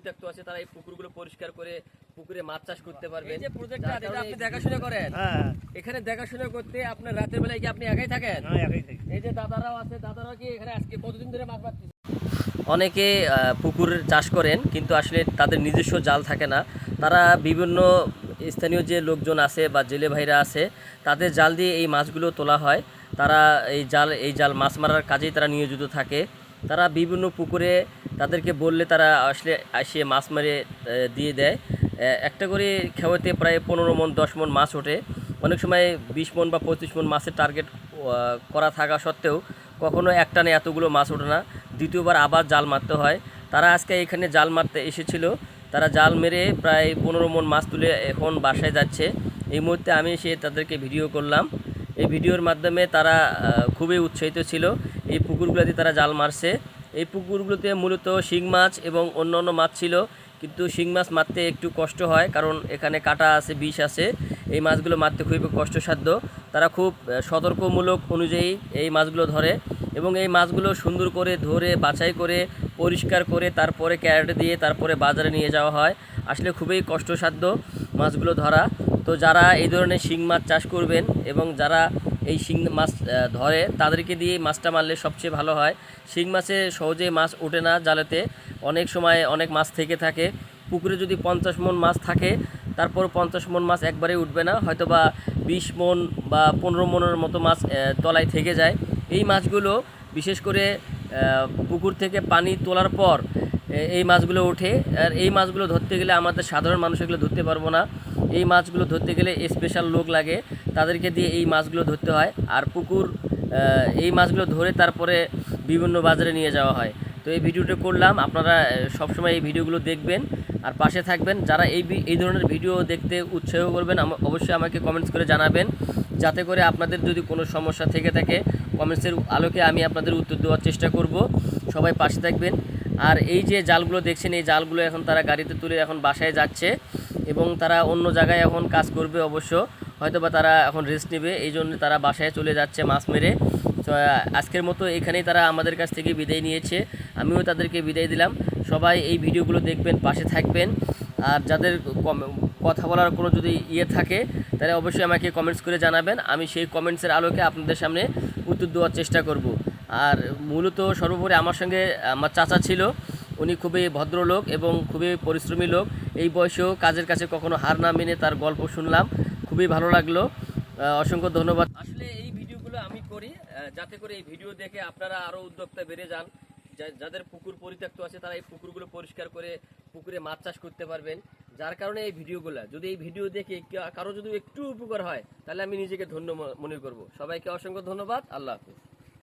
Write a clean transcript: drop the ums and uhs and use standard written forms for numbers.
পরিত্যক্ত আছে তারা এই পুকুরগুলো পরিষ্কার করে পুকুরে মাছ চাষ করতে পারবেন। এই যে প্রজেক্টটা আপনি দেখাশোনা করেন, এখানে দেখাশোনা করতে আপনার রাতের বেলায় কি আপনি একাই থাকেন? এই যে দাদারাও আছে, দাদারাও কি এখানে আজকে কতদিন ধরে মাছ মারতেছে? অনেকে পুকুর চাষ করেন কিন্তু আসলে তাদের নিজস্ব জাল থাকে না। তারা বিভিন্ন স্থানীয় যে লোকজন আছে বা জেলে ভাইরা আছে তাদের জাল দিয়ে এই মাছগুলো তোলা হয়। তারা এই জাল মাছ মারার কাজেই তারা নিয়োজিত থাকে। তারা বিভিন্ন পুকুরে তাদেরকে বললে তারা আসলে এসে মাছ মেরে দিয়ে দেয়। একটা করে খেওয়াতে প্রায় 15 মন 10 মন মাছ ওঠে। অনেক সময় 20 মন বা 25 মন মাছের টার্গেট করা থাকা সত্ত্বেও কখনো একটানে এতগুলো মাছ ওঠে না। দ্বিতীয়বার আবার জাল মারতে হয়। তারা আজকে এখানে জাল মারতে এসেছিল। তারা জাল মেরে প্রায় 15 মন মাছ তুলে এখন বাসায় যাচ্ছে। এই মুহূর্তে আমি এসে তাদেরকে ভিডিও করলাম। এই ভিডিওর মাধ্যমে তারা খুবই উৎসাহিত ছিল। এই পুকুরগুলোতে তারা জাল মারছে। এই পুকুরগুলোতে মূলত শিং মাছ এবং অন্য মাছ ছিল, কিন্তু শিং মাছ মারতে একটু কষ্ট হয় কারণ এখানে কাঁটা আছে, বিষ আছে। এই মাছগুলো মারতে খুবই কষ্টসাধ্য। তারা খুব সতর্কমূলক অনুযায়ী এই মাছগুলো ধরে এবং এই মাছগুলো সুন্দর করে ধরে বাছাই করে পরিষ্কার করে তারপরে ক্যারেটে দিয়ে তারপরে বাজারে নিয়ে যাওয়া হয়। আসলে খুবই কষ্টসাধ্য মাছগুলো ধরা। তো যারা এই ধরনের শিং মাছ চাষ করবেন এবং যারা এই শিং মাছ ধরে তাদেরকে দিয়ে মাছটা মারলে সবচেয়ে ভালো হয়। শিং মাছে সহজে মাছ ওঠে না জালেতে, অনেক সময় অনেক মাছ থেকে থাকে। পুকুরে যদি 50 মন মাছ থাকে তারপর 50 মন মাছ একবারে উঠবে না, হয়তো বা 20 মন বা 15 মনের মতো মাছ তলায় থেকে যায়। এই মাছগুলো বিশেষ করে পুকুর থেকে পানি তোলার পর এই মাছগুলো ওঠে। আর এই মাছগুলো ধরতে গেলে আমাদের সাধারণ মানুষ এগুলো ধরতে পারবো না। এই মাছগুলো ধরতে গেলে স্পেশাল লোক লাগে, তাদেরকে দিয়ে এই মাছগুলো ধরতে হয়। আর এই মাছগুলো ধরে তারপরে বিভিন্ন বাজারে নিয়ে যাওয়া হয়। তো এই ভিডিওটা করলাম, আপনারা সবসময় এই ভিডিওগুলো দেখবেন আর পাশে থাকবেন। যারা এই ধরনের ভিডিও দেখতে উৎসাহ করবেন অবশ্যই আমাকে কমেন্টস করে জানাবেন, যাতে করে আপনাদের যদি কোনো সমস্যা থেকে থাকে কমেন্টসের আলোকে আমি আপনাদের উত্তর দেওয়ার চেষ্টা করব। সবাই পাশে থাকবেন। আর এই যে জালগুলো দেখছেন, এই জালগুলো এখন তারা গাড়িতে তুলে এখন বাসায় যাচ্ছে এবং তারা অন্য জায়গায় এখন কাজ করবে অবশ্য, হয়তো বা তারা এখন রেস্ট নেবে, এই জন্য তারা বাসায় চলে যাচ্ছে মাছ মেরে। তো আজকের মতো এখানেই তারা আমাদের কাছ থেকে বিদায় নিয়েছে, আমিও তাদেরকে বিদায় দিলাম। সবাই এই ভিডিওগুলো দেখবেন, পাশে থাকবেন। আর যাদের কথা বলার কোনো যদি থাকে তাহলে অবশ্যই আমাকে কমেন্টস করে জানাবেন, আমি সেই কমেন্টসের আলোকে আপনাদের সামনে উত্তর দেওয়ার চেষ্টা করব। আর মূলত সর্বোপরি আমার সঙ্গে আমার চাচা ছিল, উনি খুবই ভদ্রলোক এবং খুবই পরিশ্রমী লোক। এই বয়সেও কাজের কাছে কখনো হার না মেনে তার গল্প শুনলাম, খুবই ভালো লাগলো। অসংখ্য ধন্যবাদ। আসলে এই ভিডিওগুলো আমি করি যাতে করে এই ভিডিও দেখে আপনারা আরও উদ্যোক্তা বেড়ে যান। যাদের পুকুর পরিত্যক্ত আছে তারা এই পুকুরগুলো পরিষ্কার করে পুকুরে মাছ চাষ করতে পারবেন। যার কারণে এই ভিডিওগুলো, যদি এই ভিডিও দেখে কারো যদি একটু উপকার হয় তাহলে আমি নিজেকে ধন্য মনে করব। সবাইকে অসংখ্য ধন্যবাদ। আল্লাহ হাফিজ।